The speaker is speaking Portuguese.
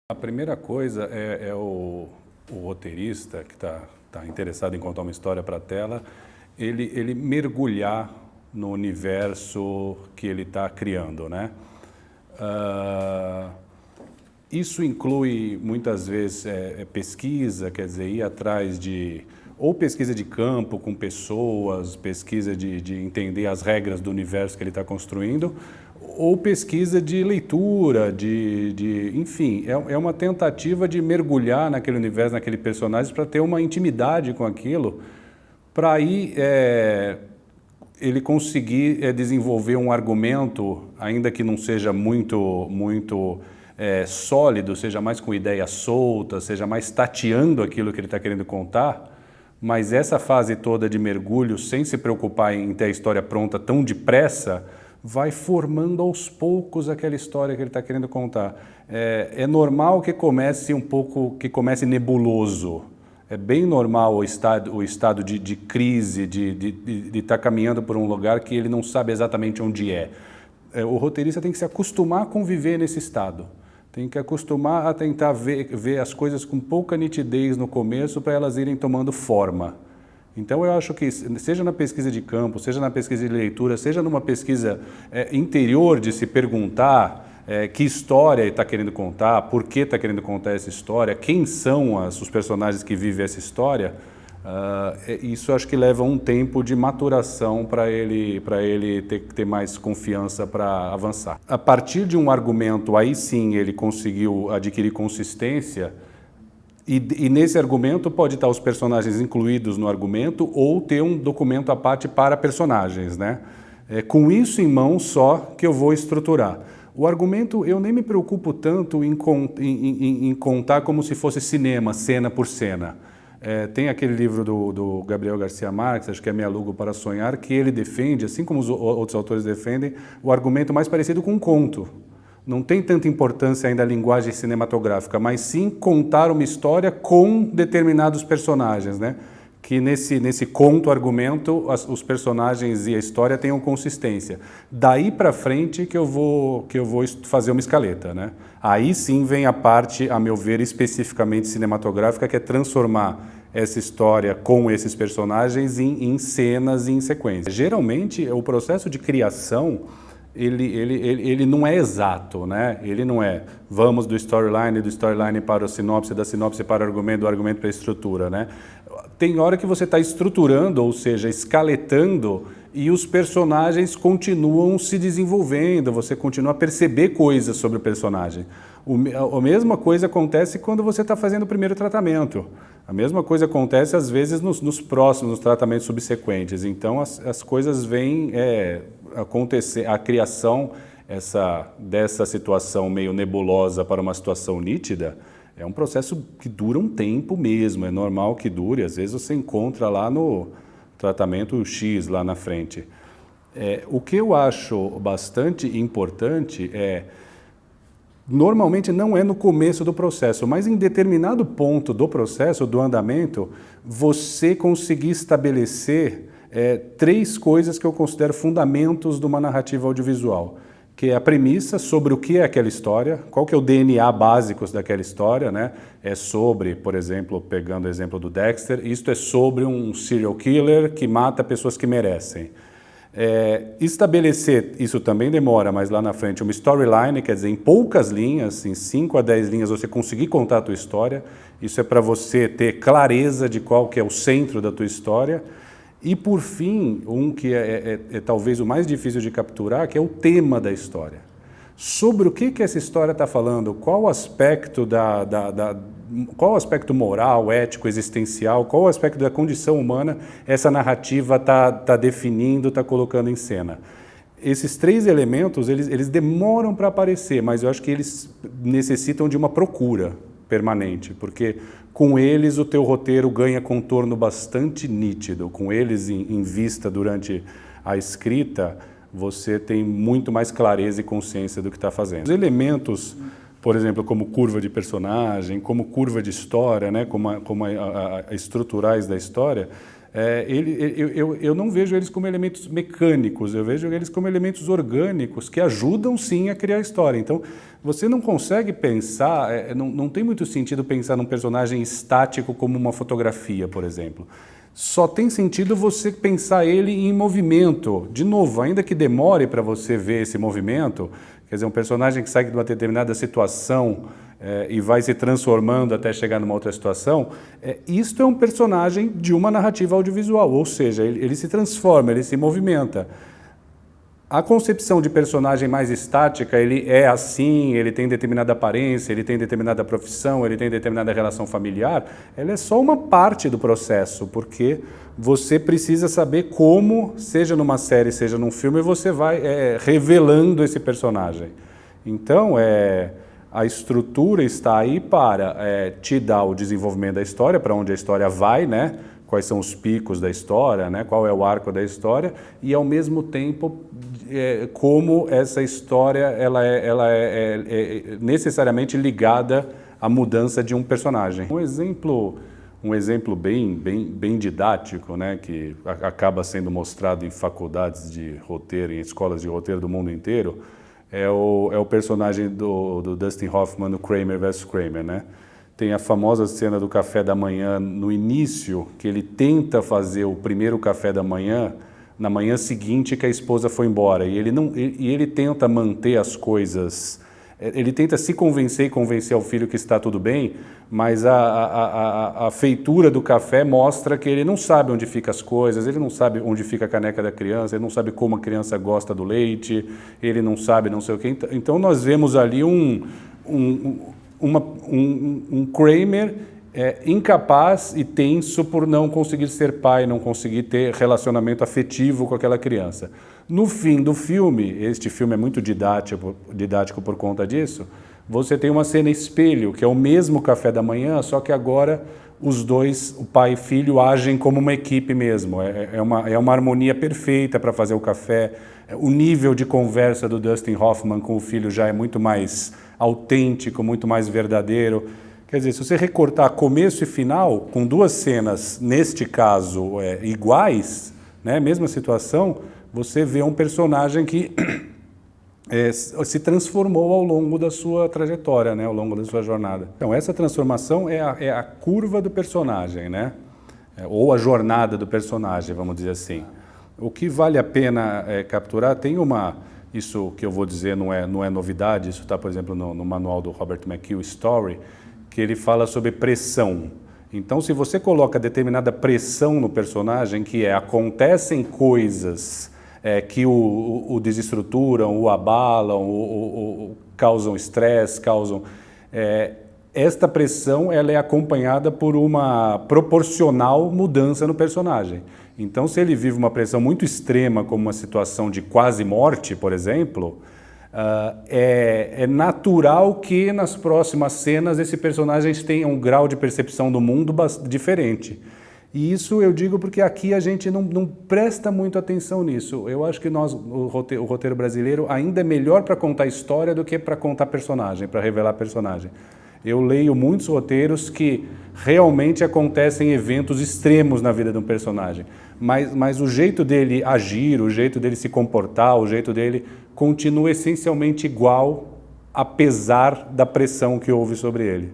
A primeira coisa é o roteirista que está interessado em contar uma história para a tela, ele mergulhar no universo que ele está criando, né? Isso inclui muitas vezes pesquisa, quer dizer, ir atrás ou pesquisa de campo com pessoas, pesquisa de entender as regras do universo que ele está construindo, ou pesquisa de leitura, enfim, é uma tentativa de mergulhar naquele universo, naquele personagem, para ter uma intimidade com aquilo, para aí ele conseguir desenvolver um argumento, ainda que não seja muito sólido, seja mais com ideia solta, seja mais tateando aquilo que ele está querendo contar, mas essa fase toda de mergulho, sem se preocupar em ter a história pronta tão depressa, vai formando aos poucos aquela história que ele está querendo contar. É normal que comece nebuloso. É bem normal o estado de crise, de estar caminhando por um lugar que ele não sabe exatamente onde é. O roteirista tem que se acostumar a conviver nesse estado. Tem que acostumar a tentar ver as coisas com pouca nitidez no começo para elas irem tomando forma. Então eu acho que, seja na pesquisa de campo, seja na pesquisa de leitura, seja numa pesquisa interior de se perguntar que história ele está querendo contar, por que está querendo contar essa história, quem são os personagens que vivem essa história, isso acho que leva um tempo de maturação para ele ter mais confiança para avançar. A partir de um argumento, aí sim ele conseguiu adquirir consistência. E nesse argumento pode estar os personagens incluídos no argumento ou ter um documento à parte para personagens, né? Com isso em mão só que eu vou estruturar. O argumento eu nem me preocupo tanto em contar como se fosse cinema, cena por cena. Tem aquele livro do Gabriel Garcia Marques, acho que é Meia Lua para Sonhar, que ele defende, assim como os outros autores defendem, o argumento mais parecido com um conto. Não tem tanta importância ainda a linguagem cinematográfica, mas sim contar uma história com determinados personagens, né? Que nesse conto-argumento os personagens e a história tenham consistência. Daí para frente que eu vou fazer uma escaleta, né? Aí sim vem a parte, a meu ver, especificamente cinematográfica, que é transformar essa história com esses personagens em cenas e em sequências. Geralmente, o processo de criação ele não é exato, né? Ele não é vamos do storyline para a sinopse, da sinopse para o argumento, do argumento para a estrutura, né? Tem hora que você está estruturando, ou seja, escaletando, e os personagens continuam se desenvolvendo, você continua a perceber coisas sobre o personagem. A mesma coisa acontece quando você está fazendo o primeiro tratamento. A mesma coisa acontece, às vezes, nos tratamentos subsequentes. Então, as coisas vêm acontecer, a criação dessa situação meio nebulosa para uma situação nítida, é um processo que dura um tempo mesmo, é normal que dure, às vezes você encontra lá no tratamento X, lá na frente. O que eu acho bastante importante normalmente não é no começo do processo, mas em determinado ponto do processo, do andamento, você conseguir estabelecer 3 coisas que eu considero fundamentos de uma narrativa audiovisual, que é a premissa sobre o que é aquela história, qual que é o DNA básico daquela história, né? É sobre, por exemplo, pegando o exemplo do Dexter, isto é sobre um serial killer que mata pessoas que merecem. Estabelecer, isso também demora, mas lá na frente, uma storyline, quer dizer, em poucas linhas, em 5 a 10 linhas, você conseguir contar a tua história, isso é para você ter clareza de qual que é o centro da tua história. E, por fim, um que é talvez o mais difícil de capturar, que é o tema da história. Sobre o que essa história está falando, qual o aspecto qual o aspecto moral, ético, existencial, qual o aspecto da condição humana essa narrativa está definindo, está colocando em cena. Esses 3 elementos, eles demoram para aparecer, mas eu acho que eles necessitam de uma procura permanente, porque com eles o teu roteiro ganha contorno bastante nítido, com eles em vista durante a escrita, você tem muito mais clareza e consciência do que está fazendo. Os elementos, por exemplo, como curva de personagem, como curva de história, né, como estruturais da história, Eu não vejo eles como elementos mecânicos, eu vejo eles como elementos orgânicos que ajudam sim a criar a história. Então, você não consegue pensar, não tem muito sentido pensar num personagem estático como uma fotografia, por exemplo. Só tem sentido você pensar ele em movimento. De novo, ainda que demore para você ver esse movimento, quer dizer, um personagem que sai de uma determinada situação e vai se transformando até chegar numa outra situação, isto é um personagem de uma narrativa audiovisual, ou seja, ele se transforma, ele se movimenta. A concepção de personagem mais estática, ele é assim, ele tem determinada aparência, ele tem determinada profissão, ele tem determinada relação familiar, ela é só uma parte do processo, porque você precisa saber como, seja numa série, seja num filme, você vai revelando esse personagem. Então, a estrutura está aí para te dar o desenvolvimento da história, para onde a história vai, né? Quais são os picos da história, né? Qual é o arco da história, e ao mesmo tempo como essa história ela é necessariamente ligada à mudança de um personagem. Um exemplo bem didático, né? Que acaba sendo mostrado em faculdades de roteiro, em escolas de roteiro do mundo inteiro, é o personagem do Dustin Hoffman no Kramer vs. Kramer, né? Tem a famosa cena do café da manhã no início, que ele tenta fazer o primeiro café da manhã na manhã seguinte que a esposa foi embora. E ele tenta manter as coisas, ele tenta se convencer e convencer ao filho que está tudo bem, mas a feitura do café mostra que ele não sabe onde ficam as coisas, ele não sabe onde fica a caneca da criança, ele não sabe como a criança gosta do leite, ele não sabe não sei o quê. Então nós vemos ali um Kramer incapaz e tenso por não conseguir ser pai, não conseguir ter relacionamento afetivo com aquela criança. No fim do filme, este filme é muito didático por conta disso, você tem uma cena espelho, que é o mesmo café da manhã, só que agora os dois, o pai e filho, agem como uma equipe mesmo. É uma harmonia perfeita para fazer o café. O nível de conversa do Dustin Hoffman com o filho já é muito mais autêntico, muito mais verdadeiro. Quer dizer, se você recortar começo e final, com duas cenas, neste caso, iguais, né, mesma situação, você vê um personagem que se transformou ao longo da sua trajetória, né, ao longo da sua jornada. Então, essa transformação é a curva do personagem, né, ou a jornada do personagem, vamos dizer assim. O que vale a pena capturar, isso que eu vou dizer não é novidade, isso está, por exemplo, no manual do Robert McKee, Story, que ele fala sobre pressão. Então, se você coloca determinada pressão no personagem, que acontecem coisas que o desestruturam, o abalam, causam estresse, esta pressão ela é acompanhada por uma proporcional mudança no personagem. Então, se ele vive uma pressão muito extrema, como uma situação de quase morte, por exemplo, é natural que nas próximas cenas esse personagem tenha um grau de percepção do mundo diferente. E isso eu digo porque aqui a gente não presta muito atenção nisso. Eu acho que o roteiro brasileiro ainda é melhor para contar história do que para contar personagem, para revelar personagem. Eu leio muitos roteiros que realmente acontecem eventos extremos na vida de um personagem, mas o jeito dele agir, o jeito dele se comportar, o jeito dele continua essencialmente igual, apesar da pressão que houve sobre ele.